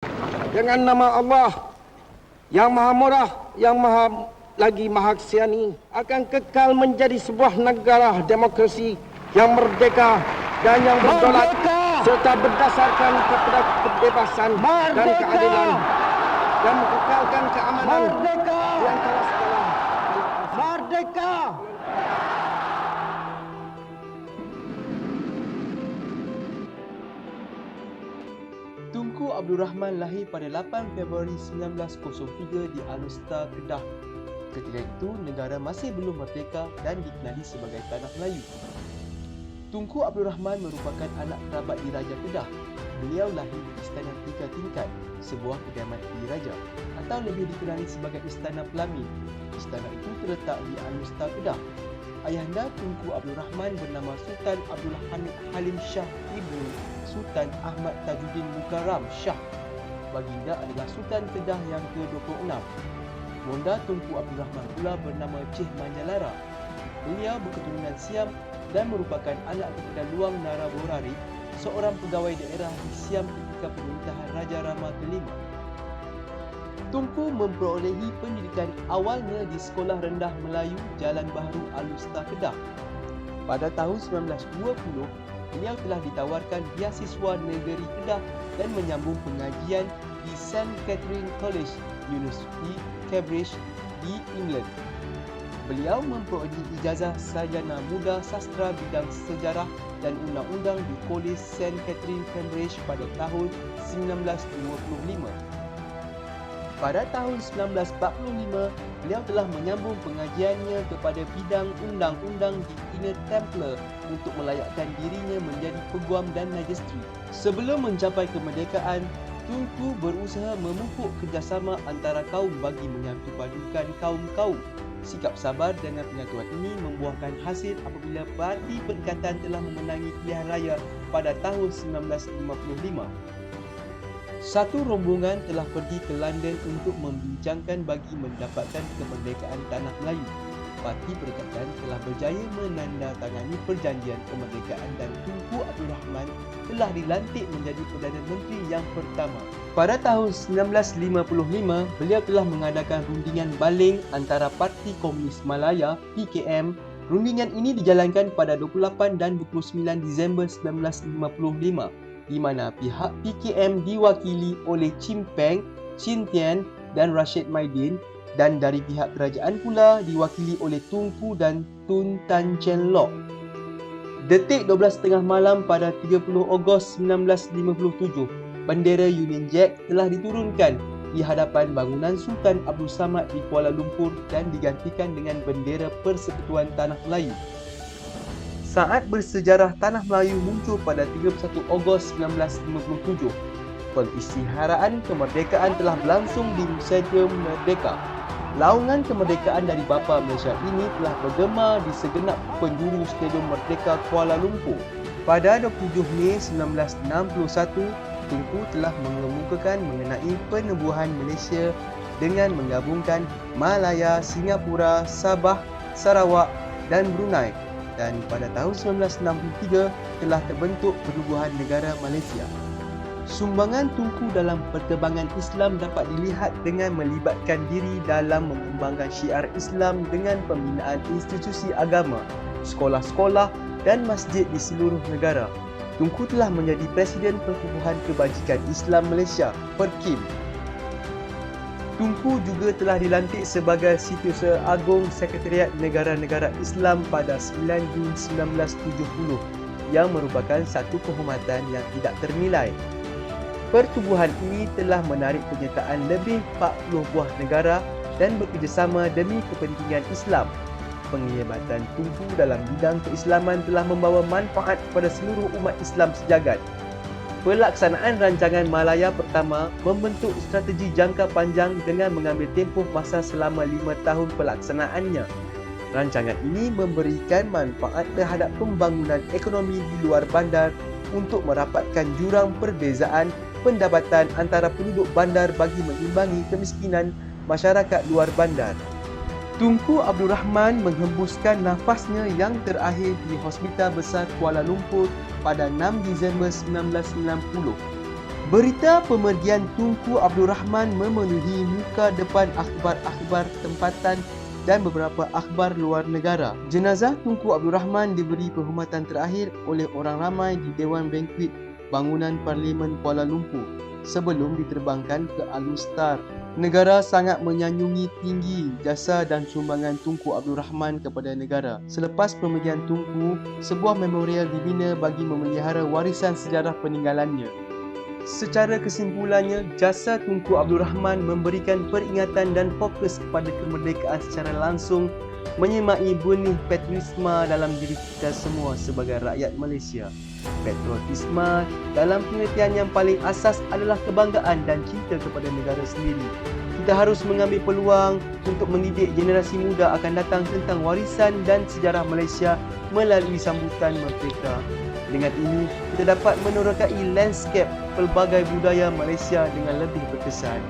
Dengan nama Allah yang Maha Murah, yang Maha Kesian ini akan kekal menjadi sebuah negara demokrasi yang merdeka dan yang berdaulat serta berdasarkan kepada kebebasan dan keadilan dan mengekalkan keamanan di antara segala merdeka. Tunku Abdul Rahman lahir pada 8 Februari 1903 di Alustar, Kedah. Ketika itu, negara masih belum merdeka dan dikenali sebagai Tanah Melayu. Tunku Abdul Rahman merupakan anak kerabat Diraja Kedah. Beliau lahir di Istana 3 tingkat, sebuah kediaman Diraja atau lebih dikenali sebagai Istana Pelamin. Istana itu terletak di Alustar, Kedah. Ayahanda Tunku Abdul Rahman bernama Sultan Abdul Hamid Halim Shah Ibnu Sultan Ahmad Tajuddin Mukarram Shah. Baginda adalah Sultan Kedah yang ke-26. Bonda Tunku Abdul Rahman pula bernama Cih Manjalara. Beliau berketurunan Siam dan merupakan anak kepada Luang Naraborari, seorang pegawai daerah di Siam ketika pemerintahan Raja Rama kelima. Tunku memperolehi pendidikan awalnya di Sekolah Rendah Melayu Jalan Baharu Alustar, Kedah. Pada tahun 1920, beliau telah ditawarkan beasiswa negeri Kedah dan menyambung pengajian di St. Catherine College, University Cambridge di England. Beliau memperoleh ijazah sarjana muda sastra bidang sejarah dan undang-undang di College St. Catherine Cambridge pada tahun 1925. Pada tahun 1945, beliau telah menyambung pengajiannya kepada bidang undang-undang di Inner Templar untuk melayakkan dirinya menjadi peguam dan magistri. Sebelum mencapai kemerdekaan, Tunku berusaha memupuk kerjasama antara kaum bagi menyatu padukan kaum-kaum. Sikap sabar dengan penyatuan ini membuahkan hasil apabila Parti Perikatan telah memenangi pilihan raya pada tahun 1955. Satu rombongan telah pergi ke London untuk membincangkan bagi mendapatkan kemerdekaan Tanah Melayu. Parti Perikatan telah berjaya menandatangani perjanjian kemerdekaan dan Tunku Abdul Rahman telah dilantik menjadi Perdana Menteri yang pertama. Pada tahun 1955, beliau telah mengadakan rundingan baling antara Parti Komunis Malaya (PKM). Rundingan ini dijalankan pada 28 dan 29 Disember 1955. di mana pihak PKM diwakili oleh Chin Peng, Chin Tian dan Rashid Maidin, dan dari pihak kerajaan pula diwakili oleh Tunku dan Tun Tan Chen Lock. Detik 12.30 malam pada 30 Ogos 1957, bendera Union Jack telah diturunkan di hadapan bangunan Sultan Abdul Samad di Kuala Lumpur dan digantikan dengan bendera Persekutuan Tanah Melayu. Saat bersejarah Tanah Melayu muncul pada 31 Ogos 1957. Peristiharaan kemerdekaan telah berlangsung di Stadium Merdeka. Laungan kemerdekaan dari bapa Malaysia ini telah bergema di segenap penjuru Stadium Merdeka Kuala Lumpur. Pada 27 Mei 1961, Tunku telah mengemukakan mengenai penubuhan Malaysia dengan menggabungkan Malaya, Singapura, Sabah, Sarawak dan Brunei. Dan pada tahun 1963 telah terbentuk Penubuhan Negara Malaysia. Sumbangan Tunku dalam perkembangan Islam dapat dilihat dengan melibatkan diri dalam mengembangkan syiar Islam dengan pembinaan institusi agama, sekolah-sekolah dan masjid di seluruh negara. Tunku telah menjadi Presiden Pertubuhan Kebajikan Islam Malaysia, PERKIM. Tunku juga telah dilantik sebagai Setiausaha Agung Sekretariat Negara-Negara Islam pada 9 Jun 1970 yang merupakan satu kehormatan yang tidak ternilai. Pertubuhan ini telah menarik penyertaan lebih 40 buah negara dan bekerjasama demi kepentingan Islam. Penglibatan Tunku dalam bidang keislaman telah membawa manfaat kepada seluruh umat Islam sejagat. Pelaksanaan rancangan Malaya pertama membentuk strategi jangka panjang dengan mengambil tempoh masa selama 5 tahun pelaksanaannya. Rancangan ini memberikan manfaat terhadap pembangunan ekonomi di luar bandar untuk merapatkan jurang perbezaan pendapatan antara penduduk bandar bagi mengimbangi kemiskinan masyarakat luar bandar. Tunku Abdul Rahman menghembuskan nafasnya yang terakhir di Hospital Besar Kuala Lumpur pada 6 Disember 1990. Berita pemergian Tunku Abdul Rahman memenuhi muka depan akhbar-akhbar tempatan dan beberapa akhbar luar negara. Jenazah Tunku Abdul Rahman diberi penghormatan terakhir oleh orang ramai di Dewan Bankwet Bangunan Parlimen Kuala Lumpur sebelum diterbangkan ke Al-Mustar. Negara sangat menyanjungi tinggi jasa dan sumbangan Tunku Abdul Rahman kepada negara. Selepas pemergian Tunku, sebuah memorial dibina bagi memelihara warisan sejarah peninggalannya. Secara kesimpulannya, jasa Tunku Abdul Rahman memberikan peringatan dan fokus kepada kemerdekaan secara langsung, menyemai benih patriotisme dalam diri kita semua sebagai rakyat Malaysia. Patriotisme dalam pengertian yang paling asas adalah kebanggaan dan cinta kepada negara sendiri. Kita harus mengambil peluang untuk mendidik generasi muda akan datang tentang warisan dan sejarah Malaysia melalui sambutan merdeka. Dengan ini, kita dapat menerokai landscape pelbagai budaya Malaysia dengan lebih berkesan.